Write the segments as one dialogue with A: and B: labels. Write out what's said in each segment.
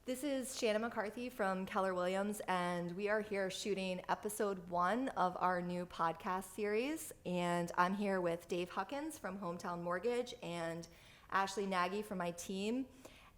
A: This is Shannon McCarthy from Keller Williams, and we are here shooting episode 1 of our new podcast series. And I'm here with Dave Huckans from Hometown Mortgage and Ashley Nagy from my team.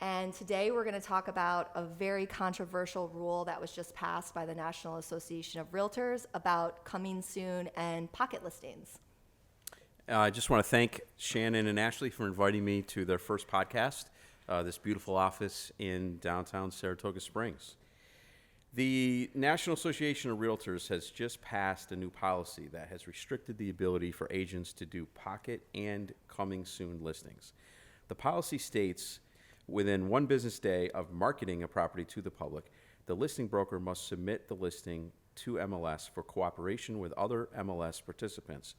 A: And today we're going to talk about a very controversial rule that was just passed by the National Association of Realtors about coming soon and pocket listings.
B: I just want to thank Shannon and Ashley for inviting me to their first podcast, this beautiful office in downtown Saratoga Springs. The National Association of Realtors has just passed a new policy that has restricted the ability for agents to do pocket and coming soon listings. The policy states within 1 business day of marketing a property to the public, the listing broker must submit the listing to MLS for cooperation with other MLS participants.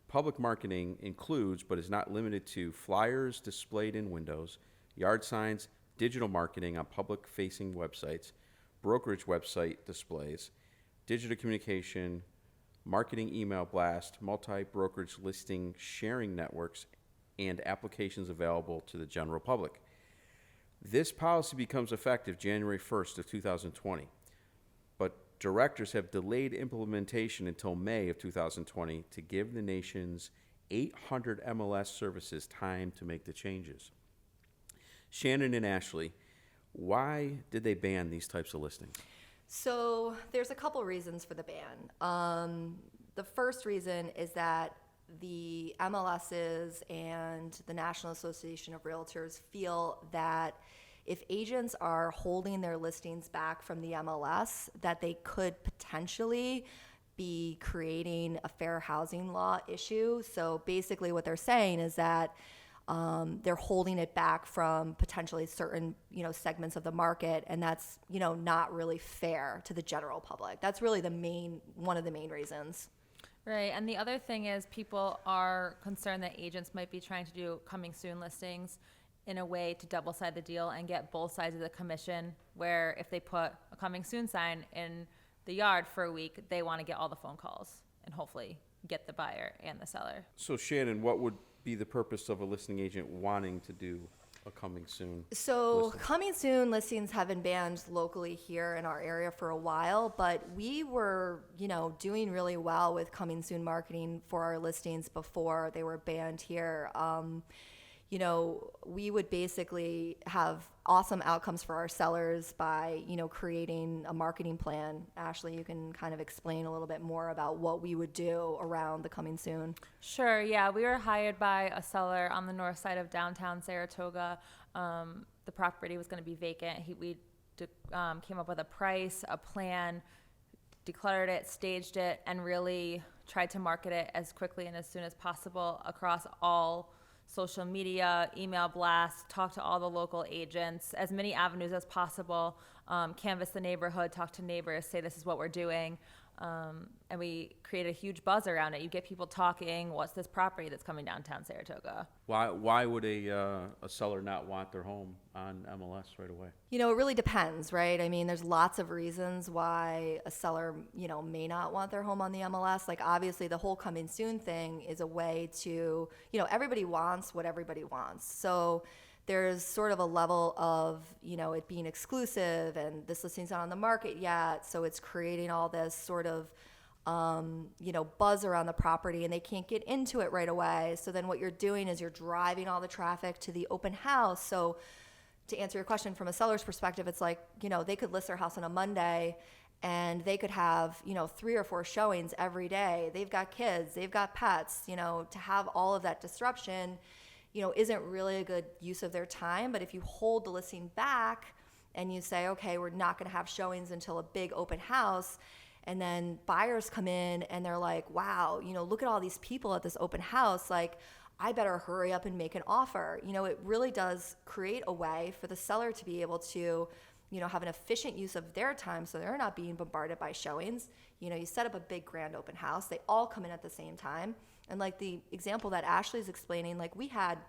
B: Public marketing includes, but is not limited to, flyers displayed in windows, yard signs, digital marketing on public-facing websites, brokerage website displays, digital communication, marketing email blast, multi-brokerage listing sharing networks, and applications available to the general public. This policy becomes effective January 1st of 2020, but directors have delayed implementation until May of 2020 to give the nation's 800 MLS services time to make the changes. Shannon and Ashley, why did they ban these types of listings?
A: So there's a couple reasons for the ban. The first reason is that the MLSs and the National Association of Realtors feel that if agents are holding their listings back from the MLS, that they could potentially be creating a fair housing law issue. So basically what they're saying is that they're holding it back from potentially certain, segments of the market, and that's, not really fair to the general public. That's really one of the main reasons.
C: Right, and the other thing is people are concerned that agents might be trying to do coming soon listings in a way to double side the deal and get both sides of the commission, where if they put a coming soon sign in the yard for a week, they want to get all the phone calls and hopefully get the buyer and the seller.
B: So Shannon, what would be the purpose of a listing agent wanting to do a coming soon listing?
A: Coming soon listings have been banned locally here in our area for a while, but we were, doing really well with coming soon marketing for our listings before they were banned here. We would basically have awesome outcomes for our sellers by, creating a marketing plan. Ashley, you can kind of explain a little bit more about what we would do around the coming soon.
C: Sure, yeah. We were hired by a seller on the north side of downtown Saratoga. The property was going to be vacant. We came up with a price, a plan, declared it, staged it, and really tried to market it as quickly and as soon as possible across all social media, email blasts, talk to all the local agents, as many avenues as possible, canvass the neighborhood, talk to neighbors, say this is what we're doing, and we create a huge buzz around it. You get people talking, what's this property that's coming downtown Saratoga?
B: Why would a seller not want their home on MLS right away?
A: It really depends, right? I mean, there's lots of reasons why a seller, may not want their home on the MLS. Like, obviously, the whole coming soon thing is a way to, everybody wants what everybody wants. So there's sort of a level of, it being exclusive and this listing's not on the market yet. So it's creating all this sort of, buzz around the property, and they can't get into it right away. So then what you're doing is you're driving all the traffic to the open house. So to answer your question from a seller's perspective, it's like, they could list their house on a Monday and they could have, 3 or 4 showings every day. They've got kids, they've got pets, to have all of that disruption, isn't really a good use of their time. But if you hold the listing back and you say, okay, we're not going to have showings until a big open house, and then buyers come in and they're like, wow, look at all these people at this open house. Like, I better hurry up and make an offer. It really does create a way for the seller to be able to, have an efficient use of their time so they're not being bombarded by showings. You set up a big grand open house. They all come in at the same time. And like the example that Ashley's explaining, like we had,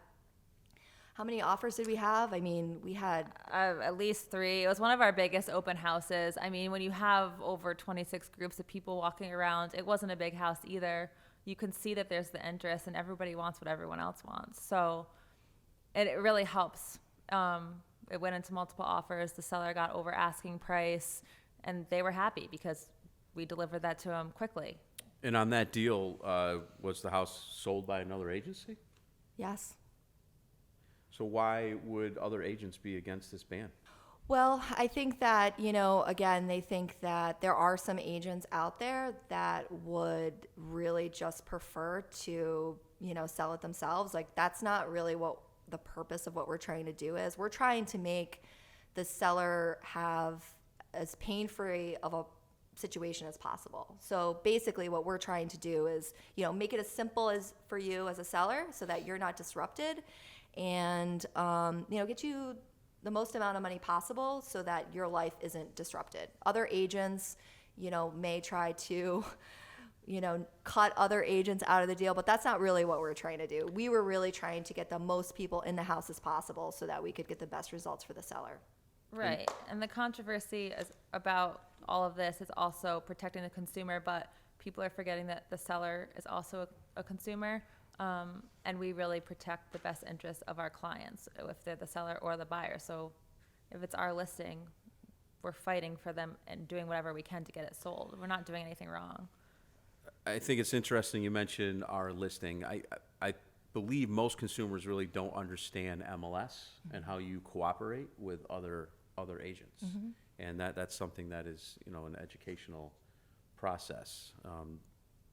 A: how many offers did we have? I mean, we had
C: at least 3. It was one of our biggest open houses. I mean, when you have over 26 groups of people walking around, it wasn't a big house either. You can see that there's the interest and everybody wants what everyone else wants. So it really helps. it went into multiple offers. The seller got over asking price, and they were happy because we delivered that to them quickly.
B: And on that deal, was the house sold by another agency?
A: Yes.
B: So why would other agents be against this ban?
A: Well, I think that, again, they think that there are some agents out there that would really just prefer to, sell it themselves. Like, that's not really what the purpose of what we're trying to do is. We're trying to make the seller have as pain-free of a situation as possible. So basically what we're trying to do is, make it as simple as for you as a seller so that you're not disrupted, and, get you the most amount of money possible so that your life isn't disrupted. Other agents, may try to, cut other agents out of the deal, but that's not really what we're trying to do. We were really trying to get the most people in the house as possible so that we could get the best results for the seller.
C: Right. And the controversy is about all of this is also protecting the consumer, but people are forgetting that the seller is also a consumer. And we really protect the best interests of our clients, if they're the seller or the buyer. So if it's our listing, we're fighting for them and doing whatever we can to get it sold. We're not doing anything wrong.
B: I think it's interesting you mentioned our listing. I believe most consumers really don't understand MLS and how you cooperate with other agents. Mm-hmm. And that's something that is, an educational process.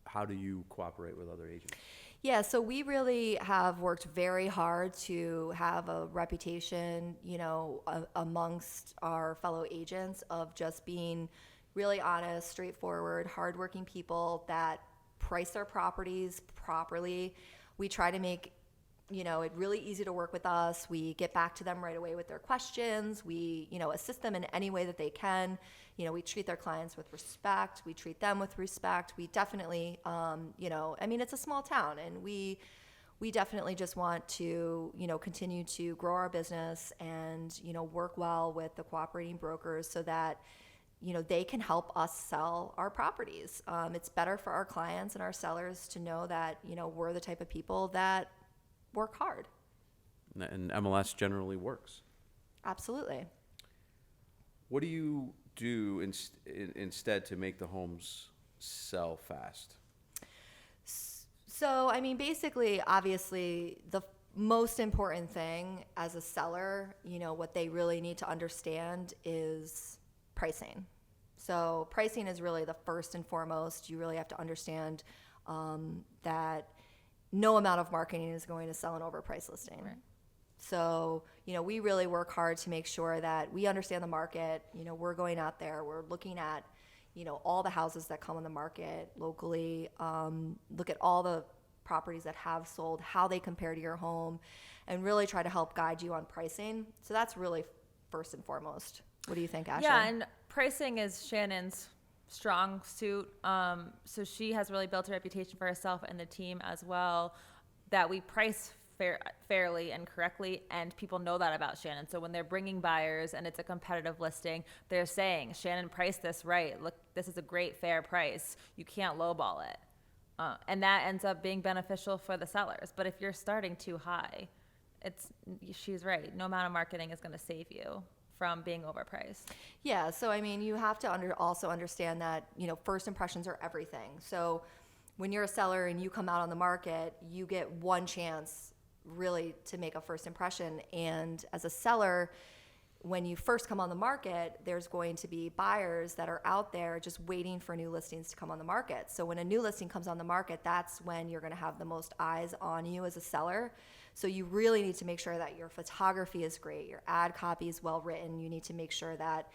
B: How do you cooperate with other agents?
A: Yeah, so we really have worked very hard to have a reputation, amongst our fellow agents of just being really honest, straightforward, hardworking people that price their properties properly. We try to make, it really easy to work with us. We get back to them right away with their questions. We, assist them in any way that they can. We treat their clients with respect. We treat them with respect. We definitely, it's a small town, and we definitely just want to, continue to grow our business and, work well with the cooperating brokers so that, they can help us sell our properties. It's better for our clients and our sellers to know that, we're the type of people that work hard.
B: And MLS generally works.
A: Absolutely.
B: What do you do instead to make the homes sell fast?
A: So, basically, obviously, the most important thing as a seller, what they really need to understand is pricing. So pricing is really the first and foremost. You really have to understand that no amount of marketing is going to sell an overpriced listing. Right. So, we really work hard to make sure that we understand the market. We're going out there, we're looking at, all the houses that come on the market locally, look at all the properties that have sold, how they compare to your home, and really try to help guide you on pricing. So that's really first and foremost. What do you think, Ashley?
C: Yeah, and pricing is Shannon's strong suit. So she has really built a reputation for herself and the team as well, that we price fairly and correctly, and people know that about Shannon. So when they're bringing buyers and it's a competitive listing, they're saying, Shannon priced this right. Look, this is a great, fair price. You can't lowball it. And that ends up being beneficial for the sellers. But if you're starting too high, she's right. No amount of marketing is going to save you from being overpriced.
A: Yeah, so you have to also understand that, first impressions are everything. So when you're a seller and you come out on the market, you get one chance really to make a first impression. And as a seller, when you first come on the market, there's going to be buyers that are out there just waiting for new listings to come on the market. So when a new listing comes on the market, that's when you're going to have the most eyes on you as a seller. So you really need to make sure that your photography is great, your ad copy is well written. You need to make sure that,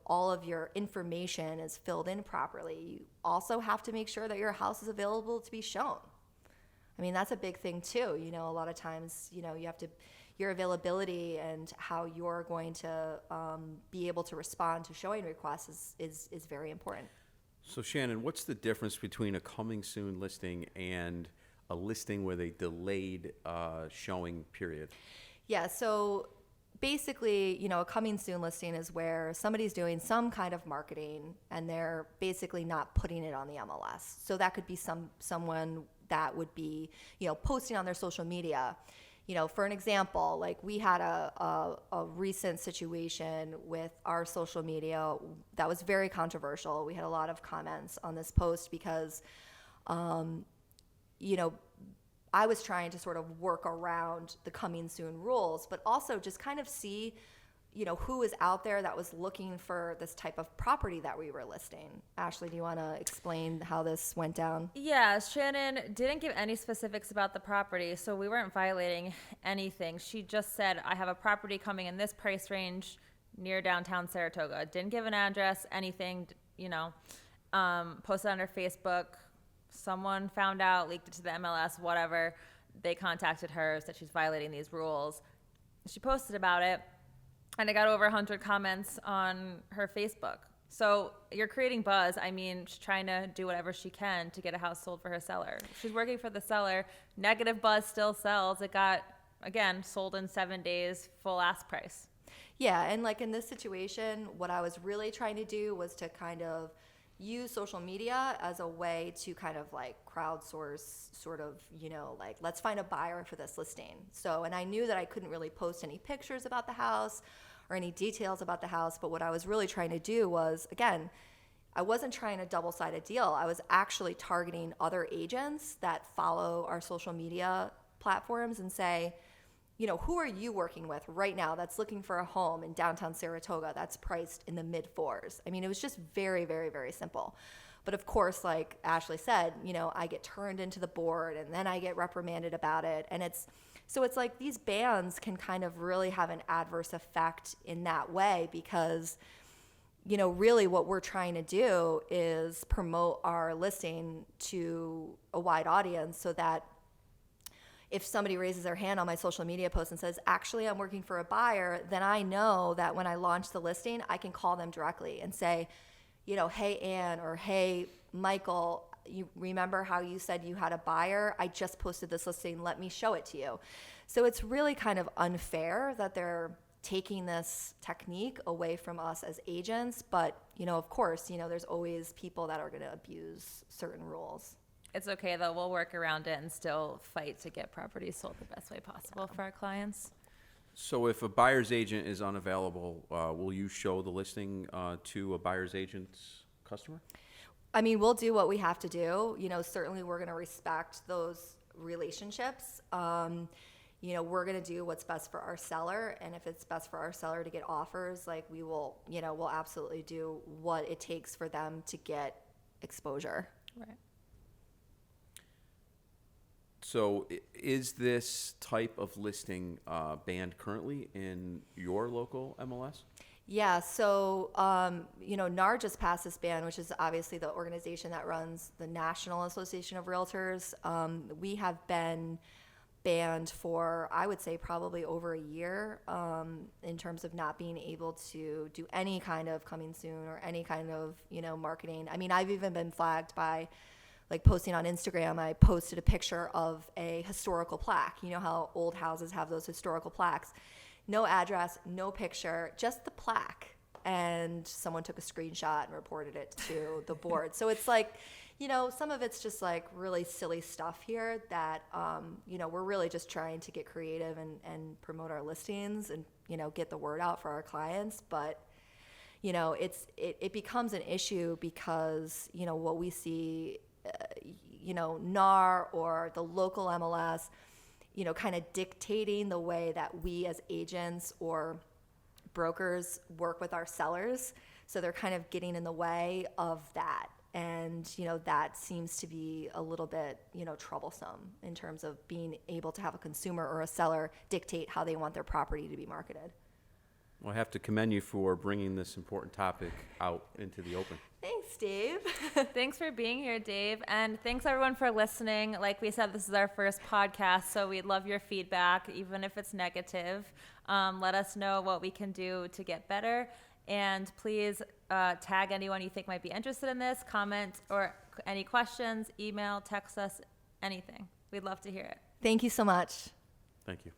A: all of your information is filled in properly. You also have to make sure that your house is available to be shown. That's a big thing too. A lot of times, you have to, your availability and how you're going to be able to respond to showing requests is very important.
B: So Shannon, what's the difference between a coming soon listing and a listing with a delayed showing period? Yeah,
A: so basically, a coming soon listing is where somebody's doing some kind of marketing and they're basically not putting it on the MLS. So that could be someone that would be, posting on their social media, For an example, like we had a recent situation with our social media that was very controversial. We had a lot of comments on this post because, I was trying to sort of work around the coming soon rules, but also just kind of see, who was out there that was looking for this type of property that we were listing. Ashley, do you want to explain how this went down?
C: Yeah, Shannon didn't give any specifics about the property, so we weren't violating anything. She just said, I have a property coming in this price range near downtown Saratoga. Didn't give an address, anything, posted on her Facebook. Someone found out, leaked it to the MLS, whatever. They contacted her, said she's violating these rules. She posted about it, and I got over 100 comments on her Facebook. So you're creating buzz. I mean, she's trying to do whatever she can to get a house sold for her seller. She's working for the seller. Negative buzz still sells. It got, again, sold in 7 days, full ask price.
A: Yeah, and like in this situation, what I was really trying to do was to kind of use social media as a way to kind of like crowdsource sort of, like let's find a buyer for this listing. So, and I knew that I couldn't really post any pictures about the house or any details about the house, but what I was really trying to do was, again, I wasn't trying a double-sided deal. I was actually targeting other agents that follow our social media platforms and say, who are you working with right now that's looking for a home in downtown Saratoga that's priced in the mid-4s? I mean, it was just very, very, very simple. But of course, like Ashley said, I get turned into the board and then I get reprimanded about it. And it's like these bans can kind of really have an adverse effect in that way because, really what we're trying to do is promote our listing to a wide audience so that if somebody raises their hand on my social media post and says, actually, I'm working for a buyer, then I know that when I launch the listing, I can call them directly and say, hey, Ann, or hey, Michael, you remember how you said you had a buyer? I just posted this listing. Let me show it to you. So it's really kind of unfair that they're taking this technique away from us as agents. But, of course, there's always people that are going to abuse certain rules.
C: It's okay, though. We'll work around it and still fight to get properties sold the best way possible for our clients.
B: So if a buyer's agent is unavailable, will you show the listing to a buyer's agent's customer?
A: I mean, we'll do what we have to do. Certainly we're going to respect those relationships. We're going to do what's best for our seller. And if it's best for our seller to get offers, like we will, we'll absolutely do what it takes for them to get exposure.
C: Right.
B: So is this type of listing banned currently in your local MLS?
A: Yeah, so, NAR just passed this ban, which is obviously the organization that runs the National Association of Realtors. We have been banned for, I would say, probably over a year in terms of not being able to do any kind of coming soon or any kind of, marketing. I mean, I've even been flagged by like posting on Instagram. I posted a picture of a historical plaque. You know how old houses have those historical plaques. No address, no picture, just the plaque. And someone took a screenshot and reported it to the board. So it's like, some of it's just like really silly stuff here that, we're really just trying to get creative and promote our listings and, get the word out for our clients. But, it becomes an issue because, what we see NAR or the local MLS, kind of dictating the way that we as agents or brokers work with our sellers. So they're kind of getting in the way of that. And, that seems to be a little bit, troublesome in terms of being able to have a consumer or a seller dictate how they want their property to be marketed.
B: Well, I have to commend you for bringing this important topic out into the open.
A: Thanks, Dave.
C: Thanks for being here, Dave. And thanks, everyone, for listening. Like we said, this is our first podcast, so we'd love your feedback, even if it's negative. Let us know what we can do to get better. And please tag anyone you think might be interested in this, comment, or any questions, email, text us, anything. We'd love to hear it.
A: Thank you so much.
B: Thank you.